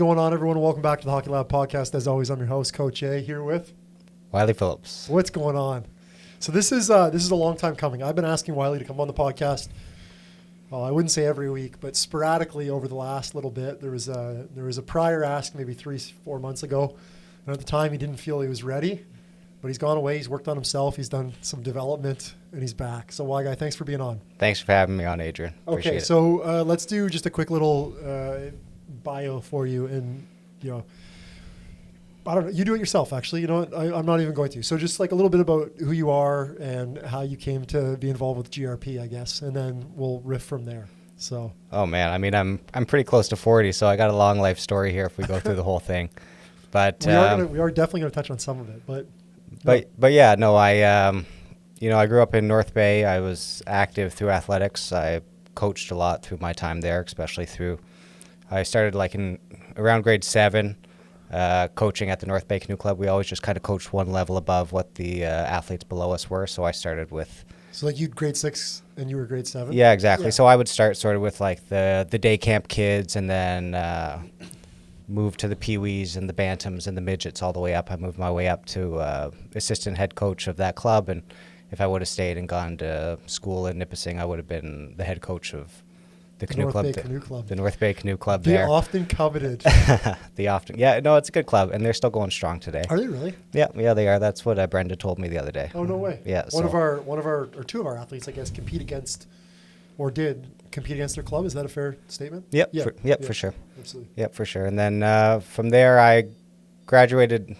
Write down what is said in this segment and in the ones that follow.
Going on, everyone? Welcome back to the Hockey Lab podcast. As always, I'm your host, Coach A, here with Wylie Phillips. What's going on? So this is a long time coming. I've been asking Wylie to come on the podcast. Well, I wouldn't say every week, but sporadically over the last little bit. There was a prior ask maybe 3-4 months ago, and at the time he didn't feel he was ready. But he's gone away. He's worked on himself. He's done some development, and he's back. So, Wylie, thanks for being on. Thanks for having me on, Adrian. Appreciate it. So let's do just a quick little bio for you, and I don't know. You do it yourself, actually. You know what? I'm not even going to. So just like a little bit about who you are and how you came to be involved with GRP, I guess, and then we'll riff from there. So. Oh man, I mean, I'm pretty close to 40, so I got a long life story here if we go through the whole thing. But we are definitely going to touch on some of it, but. Yeah, no, I grew up in North Bay. I was active through athletics. I coached a lot through my time there, especially I started like in around grade 7, coaching at the North Bay Canoe Club. We always just kind of coached one level above what the athletes below us were. So I started with. So like you'd grade 6 and you were grade 7? Yeah, exactly. Yeah. So I would start sort of with like the day camp kids, and then move to the peewees and the bantams and the midgets all the way up. I moved my way up to assistant head coach of that club. And if I would have stayed and gone to school in Nipissing, I would have been the head coach of the canoe club. The North Bay Canoe Club there. The often coveted. It's a good club, and they're still going strong today. Are they really? Yeah, they are. That's what Brenda told me the other day. Oh, no way. Yeah. One of our two of our athletes, I guess, did compete against their club. Is that a fair statement? Yep. Yeah. For sure. Absolutely. Yep, for sure. And then from there, I graduated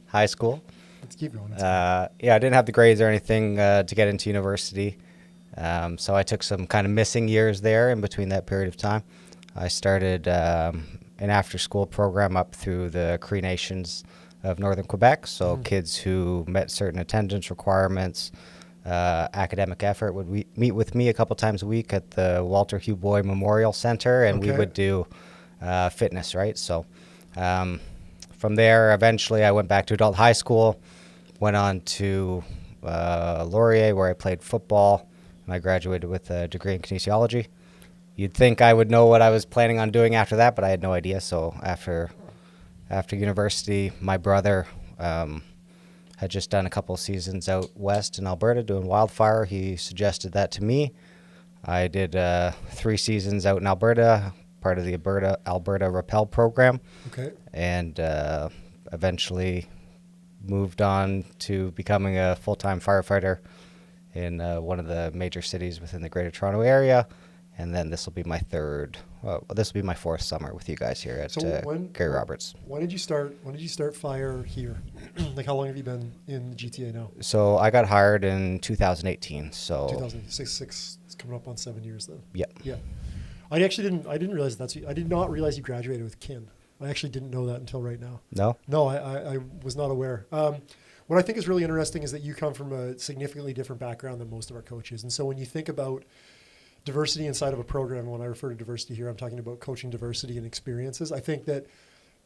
high school. Let's keep going. I didn't have the grades or anything to get into university. So I took some kind of missing years there in between that period of time. I started an after-school program up through the Cree Nations of Northern Quebec. So kids who met certain attendance requirements, academic effort would meet with me a couple times a week at the Walter Hugh Boy Memorial Center, and we would do fitness, right? So from there, eventually I went back to adult high school, went on to Laurier, where I played football. I graduated with a degree in kinesiology. You'd think I would know what I was planning on doing after that, but I had no idea. So after university, my brother had just done a couple of seasons out west in Alberta doing wildfire. He suggested that to me. I did 3 seasons out in Alberta, part of the Alberta Rappel program. Okay. And eventually moved on to becoming a full-time firefighter in one of the major cities within the Greater Toronto Area, and then this will be my 4th summer with you guys here at Gary Roberts. When did you start fire here? Like, how long have you been in the GTA now? So I got hired in 2018. So 2006. It's coming up on 7 years then. Yeah. I didn't realize I did not realize you graduated with kin. I actually didn't know that until right now. No, I was not aware. What I think is really interesting is that you come from a significantly different background than most of our coaches. And so when you think about diversity inside of a program, and when I refer to diversity here, I'm talking about coaching diversity and experiences. I think that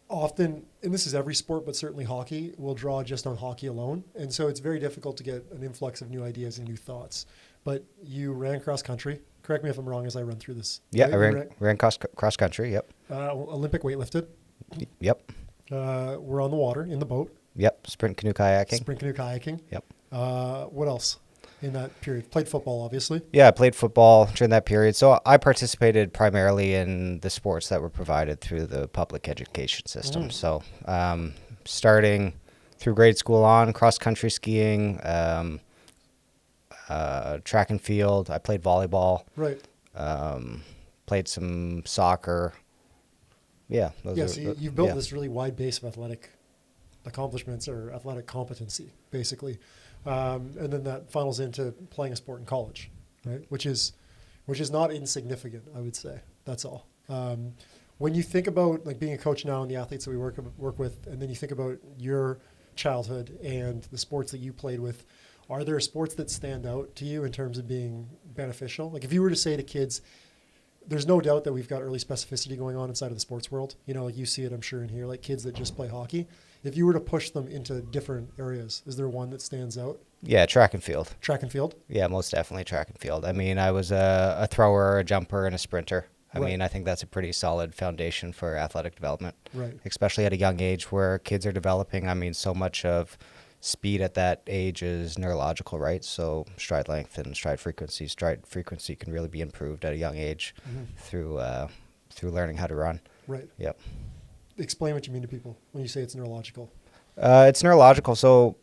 often, and this is every sport, but certainly hockey, will draw just on hockey alone. And so it's very difficult to get an influx of new ideas and new thoughts. But you ran cross country. Correct me if I'm wrong as I run through this. Yeah, right? I ran cross country, yep. Olympic weightlifted. Yep. We're on the water, in the boat. Yep, sprint canoe kayaking. Yep. What else in that period? Played football, obviously. Yeah, I played football during that period. So I participated primarily in the sports that were provided through the public education system. So starting through grade school on, cross-country skiing, track and field. I played volleyball. Right. Played some soccer. Yeah. You've built this really wide base of athletic accomplishments or athletic competency, basically, and then that funnels into playing a sport in college, right? Which is not insignificant, I would say. That's all. When you think about like being a coach now and the athletes that we work with, and then you think about your childhood and the sports that you played with, are there sports that stand out to you in terms of being beneficial? Like if you were to say to kids, there's no doubt that we've got early specificity going on inside of the sports world. Like you see it, I'm sure, in here, like kids that just play hockey. If you were to push them into different areas, is there one that stands out? Yeah, track and field. Track and field? Yeah, most definitely track and field. I mean, I was a thrower, a jumper, and a sprinter. I Right. mean, I think that's a pretty solid foundation for athletic development, Right. especially at a young age where kids are developing. I mean, so much of speed at that age is neurological, right? So stride length and stride frequency. Stride frequency can really be improved at a young age through learning how to run. Right. Yep. Explain what you mean to people when you say it's neurological. It's neurological. So,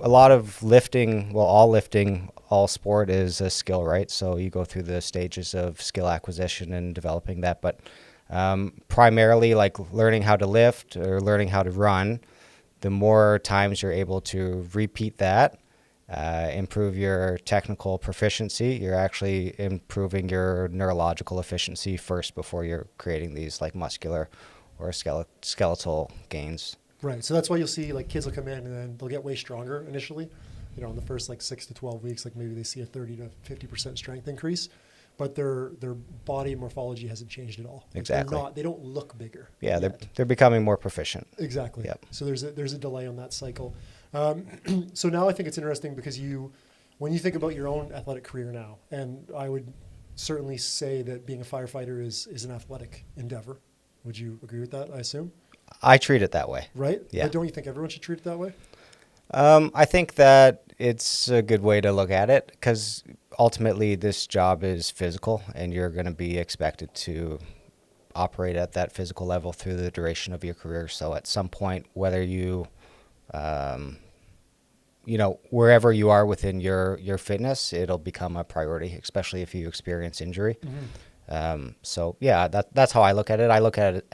a lot of lifting, well, all lifting, all sport is a skill, right? So you go through the stages of skill acquisition and developing that. But primarily, like learning how to lift or learning how to run, the more times you're able to repeat that, improve your technical proficiency, you're actually improving your neurological efficiency first before you're creating these like muscular or skeletal gains. Right. So that's why you'll see like kids will come in and then they'll get way stronger initially. In the first like 6 to 12 weeks, like maybe they see a 30 to 50% strength increase, but their body morphology hasn't changed at all. Like Exactly. they don't look bigger. Yeah, yet. they're becoming more proficient. Exactly. Yep. So there's a delay on that cycle. So now I think it's interesting because when you think about your own athletic career now, and I would certainly say that being a firefighter is an athletic endeavor. Would you agree with that? I assume. I treat it that way. Right? Yeah. But don't you think everyone should treat it that way? I think that it's a good way to look at it because ultimately this job is physical and you're going to be expected to operate at that physical level through the duration of your career. So at some point, whether wherever you are within your fitness, it'll become a priority, especially if you experience injury. Mm-hmm. So yeah, that's how I look at it. I look at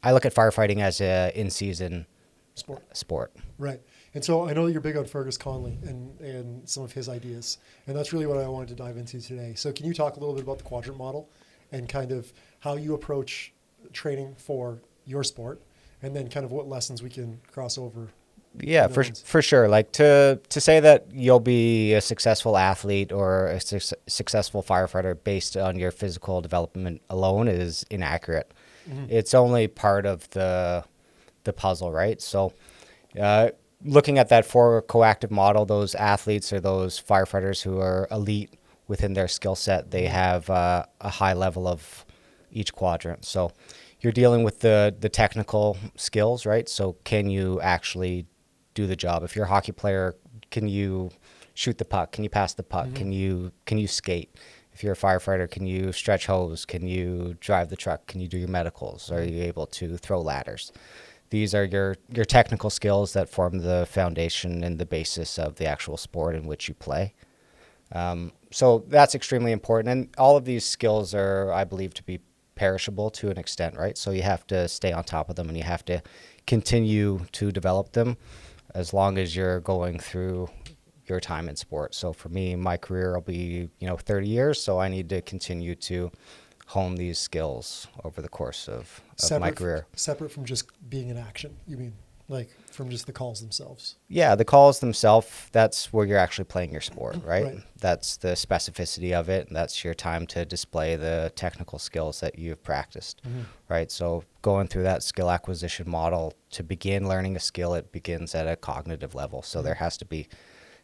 firefighting as a in-season sport. Right. And so I know you're big on Fergus Conley and some of his ideas, and that's really what I wanted to dive into today. So can you talk a little bit about the quadrant model and kind of how you approach training for your sport, and then kind of what lessons we can cross over? Yeah, for sure. Like to say that you'll be a successful athlete or a successful firefighter based on your physical development alone is inaccurate. Mm-hmm. It's only part of the puzzle, right? So looking at that for coactive model, those athletes or those firefighters who are elite within their skill set, they have a high level of each quadrant. So you're dealing with the technical skills, right? So can you actually do the job? If you're a hockey player, can you shoot the puck? Can you pass the puck? Mm-hmm. Can you skate? If you're a firefighter, can you stretch hose? Can you drive the truck? Can you do your medicals? Are you able to throw ladders? These are your technical skills that form the foundation and the basis of the actual sport in which you play. So that's extremely important. And all of these skills are, I believe, to be perishable to an extent, right? So you have to stay on top of them and you have to continue to develop them as long as you're going through your time in sport. So for me, my career will be, 30 years. So I need to continue to hone these skills over the course of my career. Separate from just being in action, you mean? Like from just the calls themselves? Yeah, the calls themselves, that's where you're actually playing your sport, right? Right. That's the specificity of it. And that's your time to display the technical skills that you've practiced, right? So going through that skill acquisition model, to begin learning a skill, it begins at a cognitive level. So there has to be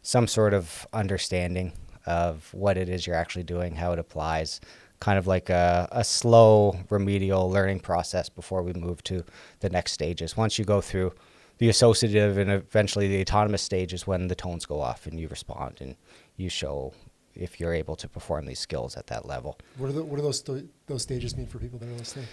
some sort of understanding of what it is you're actually doing, how it applies, kind of like a slow remedial learning process before we move to the next stages. Once you go through the associative and eventually the autonomous stage is when the tones go off and you respond and you show if you're able to perform these skills at that level. What do those stages mean for people that are listening?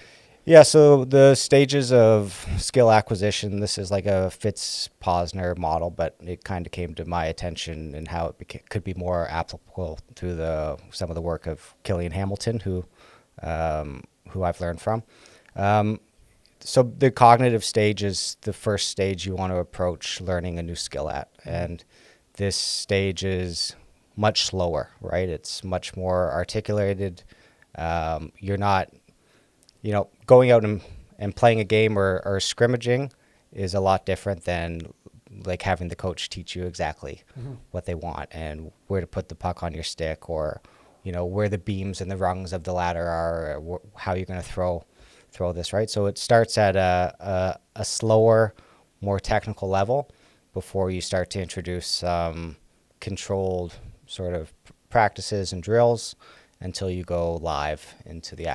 Yeah, so the stages of skill acquisition, this is like a Fitz-Posner model, but it kind of came to my attention and how it could be more applicable through some of the work of Killian Hamilton, who I've learned from. So the cognitive stage is the first stage you want to approach learning a new skill at. And this stage is much slower, right? It's much more articulated. You're not, going out and playing a game or scrimmaging is a lot different than like having the coach teach you exactly what they want and where to put the puck on your stick or, where the beams and the rungs of the ladder are, or how you're going to throw this, right? So it starts at a slower, more technical level before you start to introduce controlled sort of practices and drills until you go live into the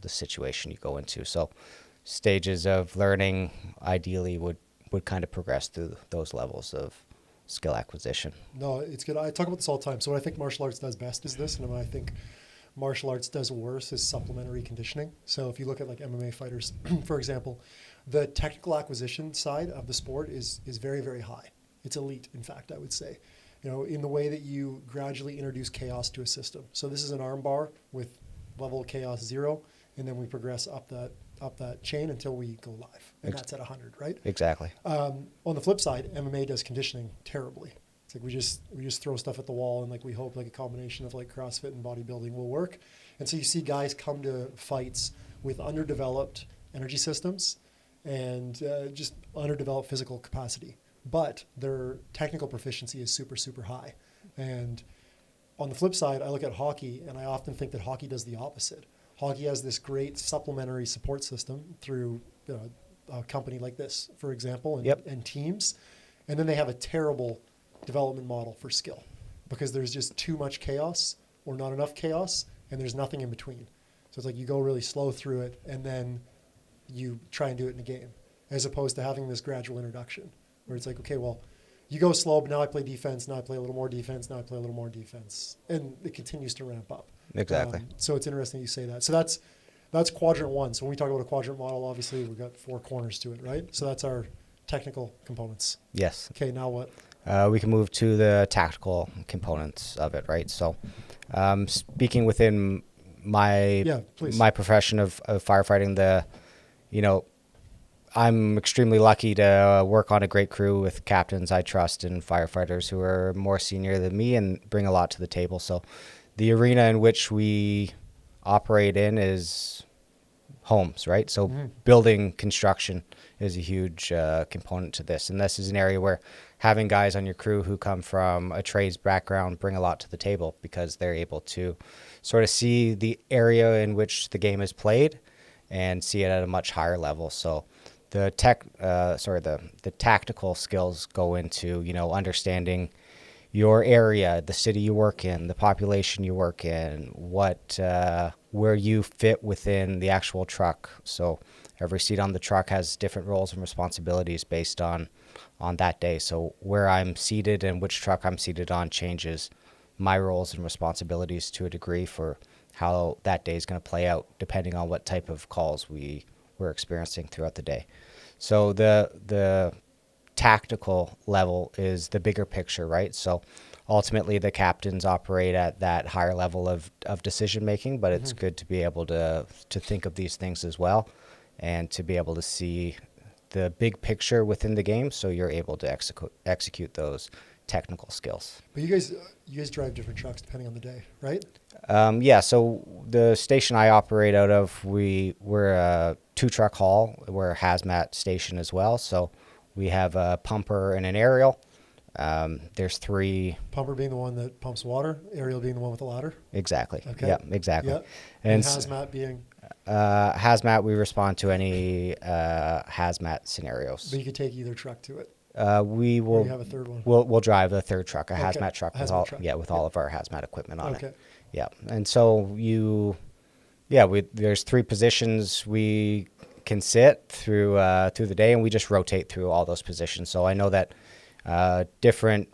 situation you go into. So stages of learning ideally would kind of progress through those levels of skill acquisition. No, it's good. I talk about this all the time. So what I think martial arts does best is this, and what I think martial arts does worse is supplementary conditioning. So if you look at like MMA fighters, for example, the technical acquisition side of the sport is very, very high. It's elite, in fact, I would say. You know, in the way that you gradually introduce chaos to a system. So this is an arm bar with level chaos 0, and then we progress up that chain until we go live, and that's at 100, right? Exactly. On the flip side, MMA does conditioning terribly. It's like we just throw stuff at the wall, and like we hope like a combination of like CrossFit and bodybuilding will work. And so you see guys come to fights with underdeveloped energy systems and just underdeveloped physical capacity, but their technical proficiency is super, super high. And on the flip side, I look at hockey, and I often think that hockey does the opposite. Hockey has this great supplementary support system through a company like this, for example, and teams. And then they have a terrible development model for skill because there's just too much chaos or not enough chaos, and there's nothing in between. So it's like you go really slow through it, and then you try and do it in a game, as opposed to having this gradual introduction where it's like, okay, well, you go slow, but now I play defense, now I play a little more defense, now I play a little more defense. And it continues to ramp up. Exactly. So it's interesting you say that. So that's quadrant 1. So when we talk about a quadrant model, obviously we've got 4 corners to it, right? So that's our technical components. Yes. Okay, now what? We can move to the tactical components of it, right? So speaking within my profession of firefighting, I'm extremely lucky to work on a great crew with captains I trust and firefighters who are more senior than me and bring a lot to the table. So the arena in which we operate in is homes, right? So building construction is a huge component to this. And this is an area where having guys on your crew who come from a trades background bring a lot to the table because they're able to sort of see the area in which the game is played and see it at a much higher level. So the tactical skills go into, understanding your area, the city you work in, the population you work in, where you fit within the actual truck. So every seat on the truck has different roles and responsibilities based on that day. So where I'm seated and which truck I'm seated on changes my roles and responsibilities to a degree for how that day is going to play out, depending on what type of calls we're experiencing throughout the day. So the tactical level is the bigger picture, right? So ultimately the captains operate at that higher level of decision making, but it's good to be able to think of these things as well and to be able to see the big picture within the game so you're able to execute those technical skills. But you guys drive different trucks depending on the day, right? Yeah, so the station I operate out of, we're a 2-truck haul. We're a hazmat station as well. So we have a pumper and an aerial. There's 3. Pumper being the one that pumps water, aerial being the one with the ladder? Exactly. Okay. Yeah, exactly. Yeah. And hazmat being? Hazmat, we respond to any hazmat scenarios. But you could take either truck to it? We will. Or you have a third one? We'll drive a third truck, hazmat truck, truck. with all of our hazmat equipment on it. Yeah, and so there's 3 positions we can sit through the day, and we just rotate through all those positions. So I know that different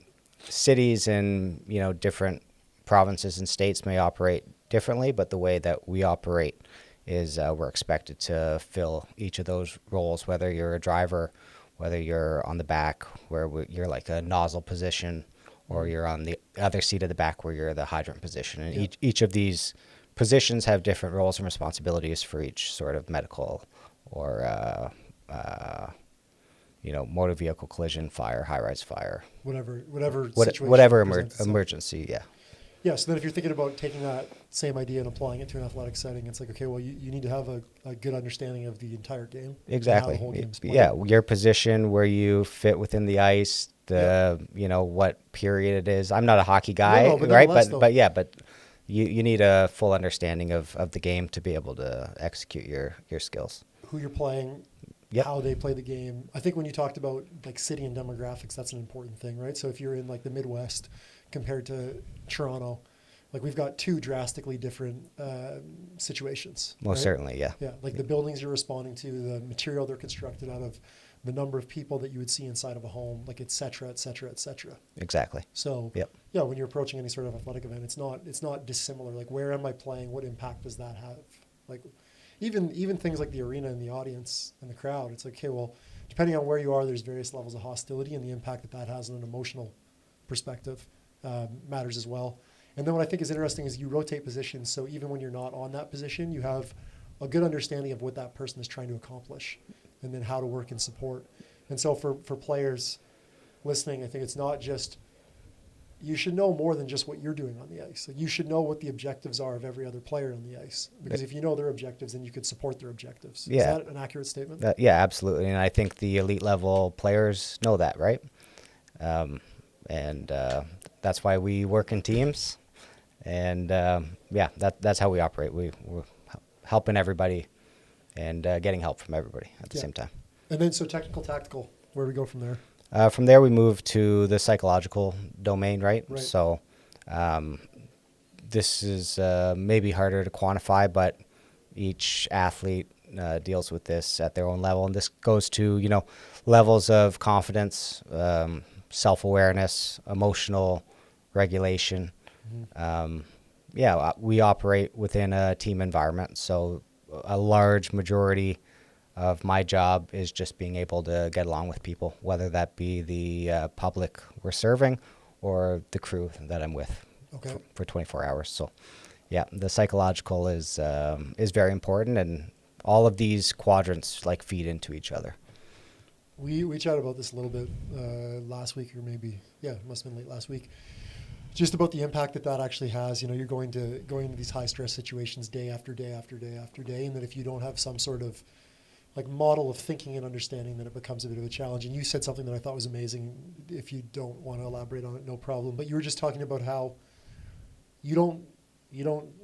cities and different provinces and states may operate differently, but the way that we operate is we're expected to fill each of those roles, whether you're a driver, whether you're on the back where you're like a nozzle position, or you're on the other seat of the back where you're the hydrant position. And each of these positions have different roles and responsibilities for each sort of medical or motor vehicle collision, fire, high-rise fire. Whatever emergency, yeah. Yeah, so then if you're thinking about taking that same idea and applying it to an athletic setting, it's like, okay, well, you need to have a good understanding of the entire game. Exactly. How the whole game's played. Yeah, your position, where you fit within the ice, what period it is. I'm not a hockey guy, right? But you need a full understanding of the game to be able to execute your skills. Who you're playing, how they play the game. I think when you talked about like city and demographics, that's an important thing, right? So if you're in like the Midwest compared to Toronto, like we've got two drastically different situations. Most right? certainly, yeah. Yeah, like the buildings you're responding to, the material they're constructed out of, the number of people that you would see inside of a home, like et cetera, et cetera, et cetera. Exactly. So Yep. yeah, when you're approaching any sort of athletic event, it's not dissimilar. Like where am I playing? What impact does that have? Like even things like the arena and the audience and the crowd, it's like, okay, well, depending on where you are, there's various levels of hostility, and the impact that has on an emotional perspective matters as well. And then what I think is interesting is you rotate positions, so even when you're not on that position, you have a good understanding of what that person is trying to accomplish and then how to work in support. And so for players listening, I think it's not just, you should know more than just what you're doing on the ice. Like you should know what the objectives are of every other player on the ice, because if you know their objectives, then you could support their objectives. Yeah. Is that an accurate statement? Yeah, absolutely. And I think the elite level players know that, right? That's why we work in teams. And that's how we operate. We're helping everybody and getting help from everybody at the same time. And then so technical, tactical, where we go from there? From there, we move to the psychological domain, right? Right. So this is maybe harder to quantify, but each athlete deals with this at their own level. And this goes to, levels of confidence, self-awareness, emotional regulation. We operate within a team environment. So a large majority of my job is just being able to get along with people, whether that be the public we're serving or the crew that I'm with for 24 hours. So, yeah, the psychological is very important, and all of these quadrants like feed into each other. We chatted about this a little bit last week, or maybe it must have been late last week. Just about the impact that actually has. You're going to these high stress situations day after day after day after day, and that if you don't have some sort of like model of thinking and understanding, then it becomes a bit of a challenge. And you said something that I thought was amazing. If you don't want to elaborate on it, no problem. But you were just talking about how you don't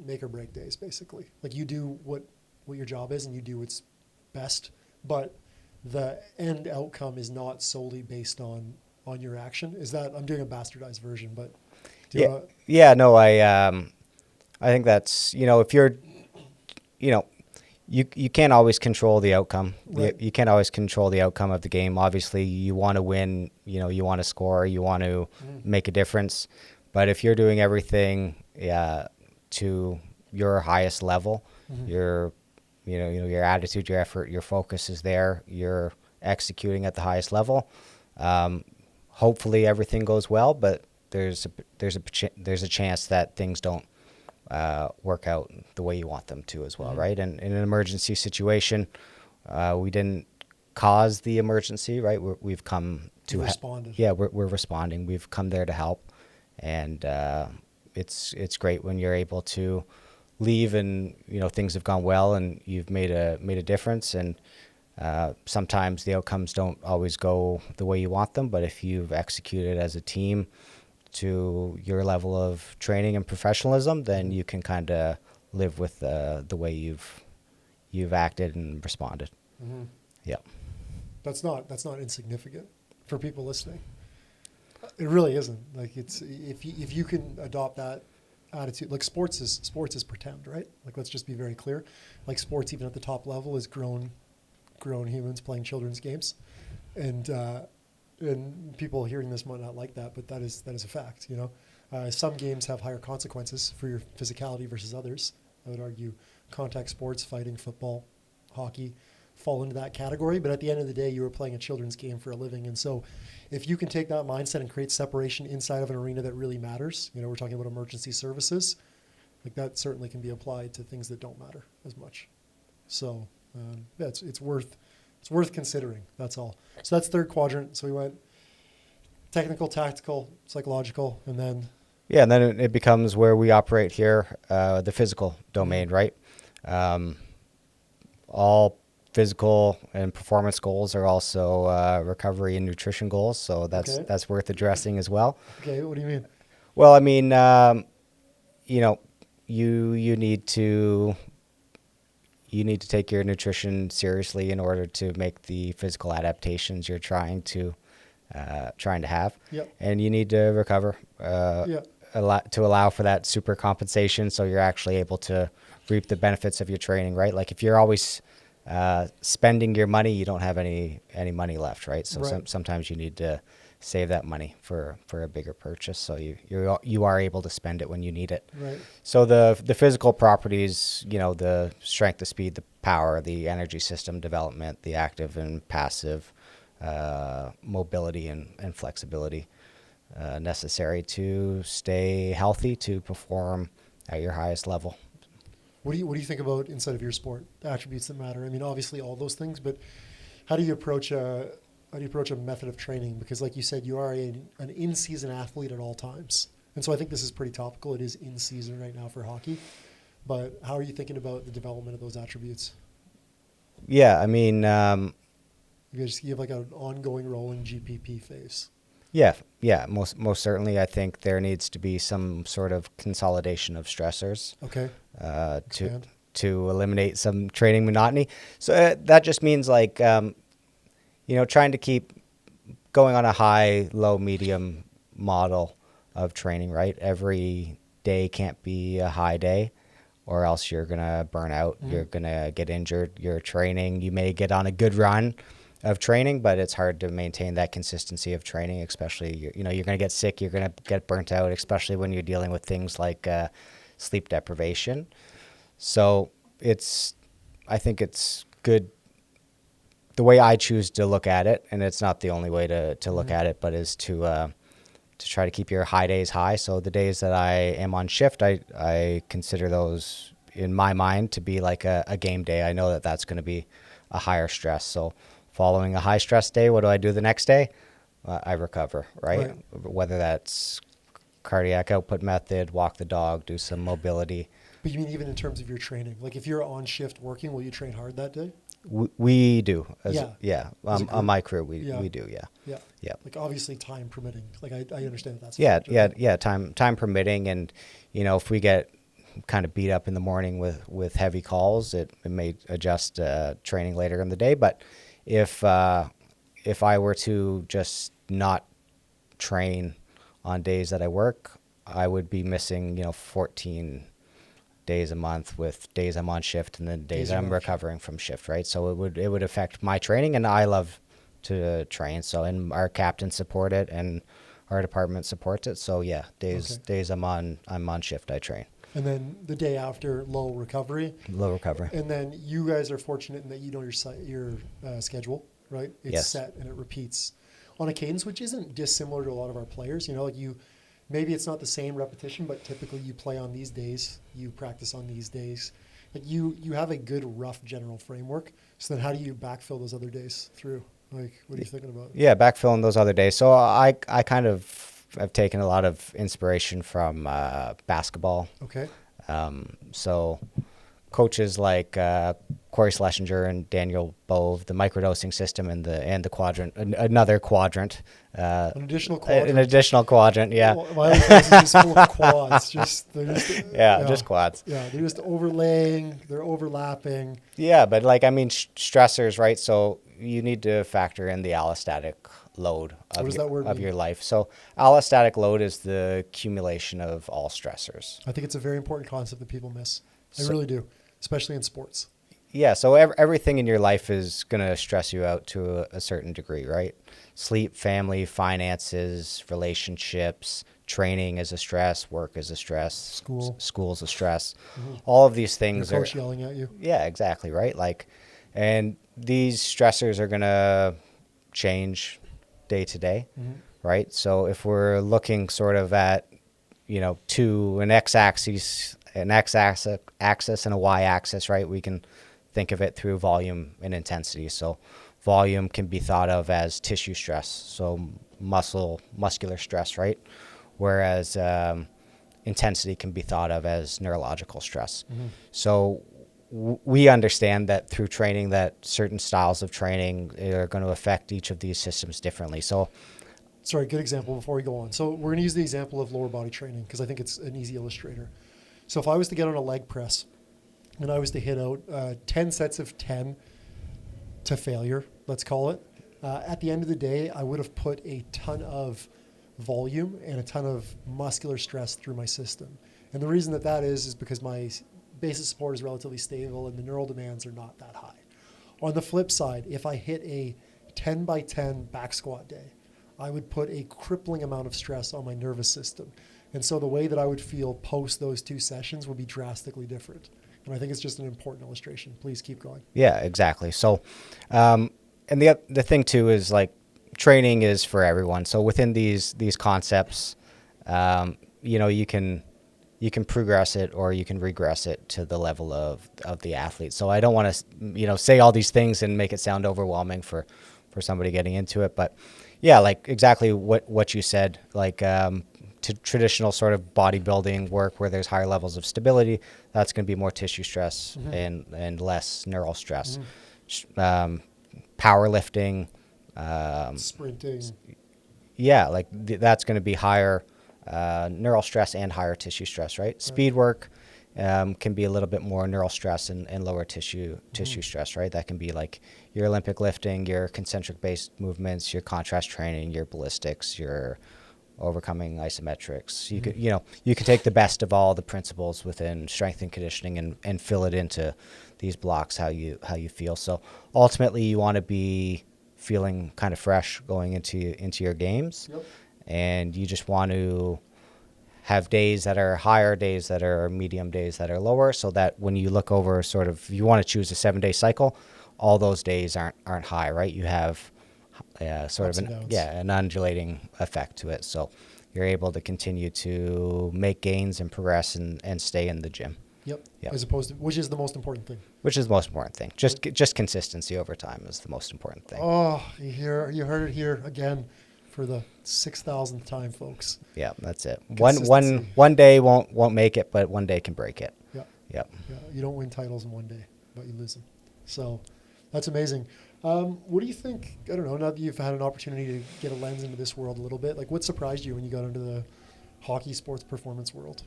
make or break days, basically. Like you do what your job is, and you do what's best, but the end outcome is not solely based on your action. Is that, I'm doing a bastardized version, but I think that's, if you're, you can't always control the outcome. Right. You can't always control the outcome of the game. Obviously, you want to win, you want to score, you want to make a difference. But if you're doing everything to your highest level, your attitude, your effort, your focus is there, you're executing at the highest level. Hopefully everything goes well, but there's a chance that things don't work out the way you want them to as well, right? And in an emergency situation, we didn't cause the emergency, right? We've come to responded. We're responding. We've come there to help, and it's great when you're able to leave and things have gone well and you've made a difference. And sometimes the outcomes don't always go the way you want them, but if you've executed as a team to your level of training and professionalism, then you can kind of live with the way you've acted and responded. Yeah, that's not insignificant for people listening. It really isn't. Like it's if you can adopt that attitude, like sports is pretend, right? Like let's just be very clear. Like sports, even at the top level, is grown humans playing children's games, and people hearing this might not like that, but that is a fact. Some games have higher consequences for your physicality versus others. I would argue contact sports, fighting, football, hockey fall into that category. But at the end of the day, you are playing a children's game for a living. And so if you can take that mindset and create separation inside of an arena that really matters, we're talking about emergency services, like that certainly can be applied to things that don't matter as much. So it's worth considering. That's all. So that's third quadrant. So we went technical, tactical, psychological, and then... Yeah, and then it becomes where we operate here, the physical domain, right? All physical and performance goals are also recovery and nutrition goals, so that's worth addressing as well. Okay, what do you mean? Well, I mean, you need to take your nutrition seriously in order to make the physical adaptations you're trying to have. Yep. And you need to recover allow for that super compensation, so you're actually able to reap the benefits of your training, right? Like if you're always spending your money, you don't have any money left, right? So sometimes you need to save that money for a bigger purchase, so you are able to spend it when you need it. Right. So the physical properties, the strength, the speed, the power, the energy system development, the active and passive mobility and flexibility necessary to stay healthy, to perform at your highest level. What do you think about inside of your sport, the attributes that matter? I mean, obviously all those things, but how do you approach a method of training? Because like you said, you are an in-season athlete at all times. And so I think this is pretty topical. It is in season right now for hockey. But how are you thinking about the development of those attributes? Yeah, I mean... you have like an ongoing rolling GPP phase. Yeah, most certainly. I think there needs to be some sort of consolidation of stressors. Okay. To eliminate some training monotony. So that just means like, trying to keep going on a high, low, medium model of training, right? Every day can't be a high day, or else you're going to burn out. Mm-hmm. You're going to get injured. You're training. You may get on a good run of training, but it's hard to maintain that consistency of training, especially, you're going to get sick, you're going to get burnt out, especially when you're dealing with things like sleep deprivation. So I think it's good, the way I choose to look at it, and it's not the only way to look at it, but is to try to keep your high days high. So the days that I am on shift, I consider those in my mind to be like a game day. I know that that's going to be a higher stress. So following a high stress day, what do I do the next day? I recover, right? Whether that's cardiac output method, walk the dog, do some mobility. But you mean even in terms of your training? Like if you're on shift working, will you train hard that day? We do. On my crew, we do, yeah. Like obviously time permitting. Like I understand that's time permitting. And, if we get kind of beat up in the morning with heavy calls, it may adjust training later in the day. But if I were to just not train on days that I work, I would be missing, 14 days a month with days I'm on shift and then days I'm recovering from shift, right? So it would affect my training, and I love to train. So, and our captains support it and our department supports it. So yeah, days I'm on shift, I train. And then the day after, low recovery. And then you guys are fortunate in that you know your schedule, right? It's set and it repeats on a cadence, which isn't dissimilar to a lot of our players. Maybe it's not the same repetition, but typically you play on these days, you practice on these days. Like you have a good rough general framework. So then how do you backfill those other days through? Like, what are you thinking about? Yeah, backfilling those other days. So I kind of have taken a lot of inspiration from basketball. Okay. So coaches like Corey Schlesinger and Daniel Bove, the microdosing system and the quadrant, another quadrant. An additional quadrant. An additional quadrant, yeah. Wylie Phillips is just full of quads. Just quads. Yeah, they're just overlaying, they're overlapping. Yeah, but stressors, right? So you need to factor in the allostatic load of your life. So allostatic load is the accumulation of all stressors. I think it's a very important concept that people miss. I really do, especially in sports. Yeah, so everything in your life is going to stress you out to a certain degree, right? Sleep, family, finances, relationships, training is a stress, work is a stress, school's a stress. Mm-hmm. All of these things Your coach yelling at you. Yeah, exactly, right? And these stressors are going to change day to day, right? So if we're looking sort of at, to an x-axis and a y-axis, right? We can think of it through volume and intensity. So volume can be thought of as tissue stress, so muscular stress, right? Whereas intensity can be thought of as neurological stress. Mm-hmm. So we understand that through training that certain styles of training are going to affect each of these systems differently. So, sorry, good example before we go on. So we're going to use the example of lower body training because I think it's an easy illustrator. So if I was to get on a leg press and I was to hit out 10 sets of 10 to failure, let's call it, at the end of the day, I would have put a ton of volume and a ton of muscular stress through my system. And the reason that is because my base of support is relatively stable and the neural demands are not that high. On the flip side, if I hit a 10 by 10 back squat day, I would put a crippling amount of stress on my nervous system. And so the way that I would feel post those 2 sessions would be drastically different. And I think it's just an important illustration. Please keep going. Yeah, exactly. So, and the thing too is like training is for everyone. So within these concepts, you can progress it or you can regress it to the level of the athlete. So I don't want to, say all these things and make it sound overwhelming for somebody getting into it. But yeah, like exactly what you said, like to traditional sort of bodybuilding work where there's higher levels of stability, that's going to be more tissue stress and less neural stress. Powerlifting, sprinting. Yeah, like that's going to be higher neural stress and higher tissue stress, right? Speed work can be a little bit more neural stress and lower tissue stress, right? That can be like your Olympic lifting, your concentric based movements, your contrast training, your ballistics, your overcoming isometrics. You could, you can take the best of all the principles within strength and conditioning and fill it into these blocks how you feel. So ultimately, you want to be feeling kind of fresh going into your games, and you just want to have days that are higher, days that are medium, days that are lower, so that when you look over sort of, you want to choose a 7-day cycle, all those days aren't high, right? You have sort of an undulating effect to it. So you're able to continue to make gains and progress and stay in the gym. Yep. As opposed to, which is the most important thing? Which is the most important thing. Just consistency over time is the most important thing. Oh, you heard it here again for the 6,000th time, folks. Yeah, that's it. One day won't make it, but one day can break it. Yeah. Yep. Yeah. You don't win titles in one day, but you lose them. So that's amazing. What do you think, I don't know, now that you've had an opportunity to get a lens into this world a little bit, like what surprised you when you got into the hockey sports performance world?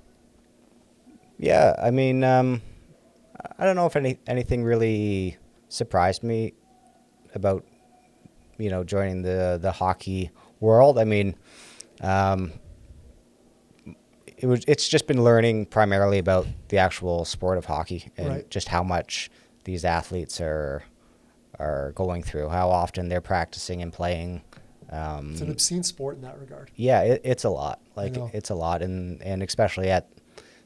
Yeah, I mean, I don't know if anything really surprised me about, joining the hockey world. I mean, it's just been learning primarily about the actual sport of hockey and just how much these athletes are going through, how often they're practicing and playing. It's an obscene sport in that regard. Yeah, it's a lot. Like it's a lot, and especially at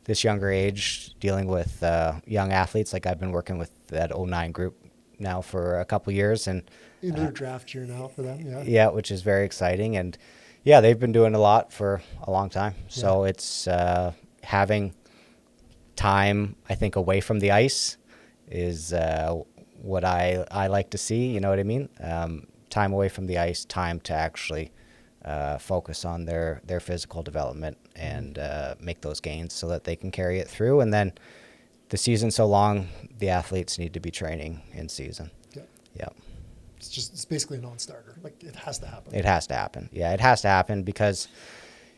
this younger age, dealing with young athletes. Like I've been working with that 09 group now for a couple years, and into their draft year now for them. Yeah, which is very exciting, and they've been doing a lot for a long time. So it's having time, I think, away from the ice is what I like to see. You know what I mean? Time away from the ice, time to actually focus on their physical development and make those gains so that they can carry it through. And then the season's so long, the athletes need to be training in season. Yeah. It's basically a non-starter. Like it has to happen. It has to happen. Yeah, it has to happen because,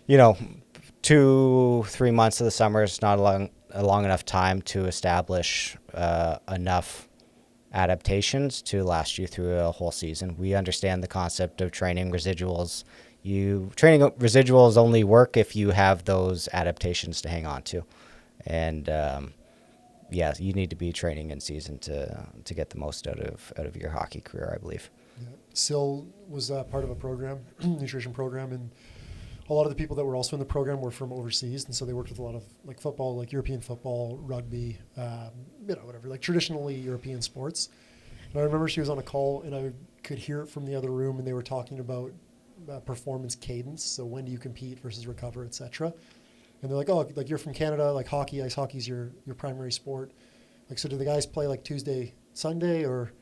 2-3 months of the summer is not a long enough time to establish enough adaptations to last you through a whole season. We understand the concept of training residuals. Training residuals only work if you have those adaptations to hang on to. And you need to be training in season to get the most out of your hockey career, I believe. Yeah. Sil was part of a program, nutrition program, and a lot of the people that were also in the program were from overseas, and so they worked with a lot of like football, like European football, rugby, whatever, like traditionally European sports. And I remember she was on a call, and I could hear it from the other room, and they were talking about performance cadence. So when do you compete versus recover, etc. And they're like, oh, like you're from Canada, like hockey, ice hockey's your primary sport. Like, so do the guys play like Tuesday, Sunday, or?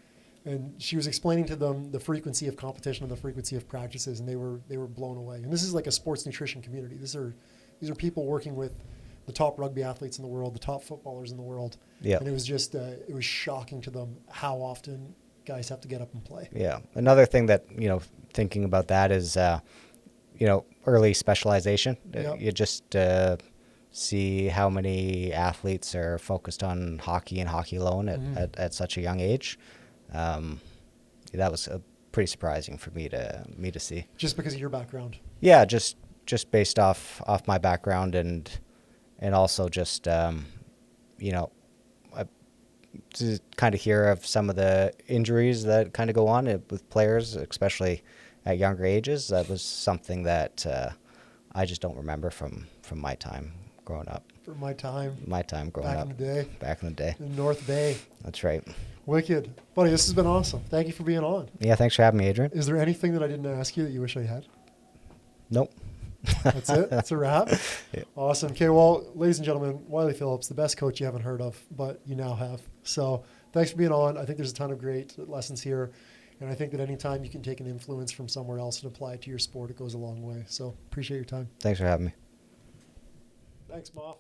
And she was explaining to them the frequency of competition and the frequency of practices, and they were blown away. And this is like a sports nutrition community. These are people working with the top rugby athletes in the world, the top footballers in the world. Yeah. And it was just it was shocking to them how often guys have to get up and play. Yeah. Another thing that thinking about that is early specialization. Yep. You just see how many athletes are focused on hockey and hockey alone at such a young age. That was pretty surprising for me to see. Just because of your background? Yeah, just just based off my background and also just you know, to kind of hear of some of the injuries that kind of go on with players, especially at younger ages. That was something that I just don't remember from my time growing up. From my time growing back up. in the day. Back in the day. In North Bay. That's right. Wicked. Buddy, this has been awesome. Thank you for being on. Yeah, thanks for having me, Adrian. Is there anything that I didn't ask you that you wish I had? Nope. That's it? That's a wrap? Yeah. Awesome. Okay, well, ladies and gentlemen, Wylie Phillips, the best coach you haven't heard of, but you now have. So thanks for being on. I think there's a ton of great lessons here. And I think that anytime you can take an influence from somewhere else and apply it to your sport, it goes a long way. So appreciate your time. Thanks for having me. Thanks, Moff.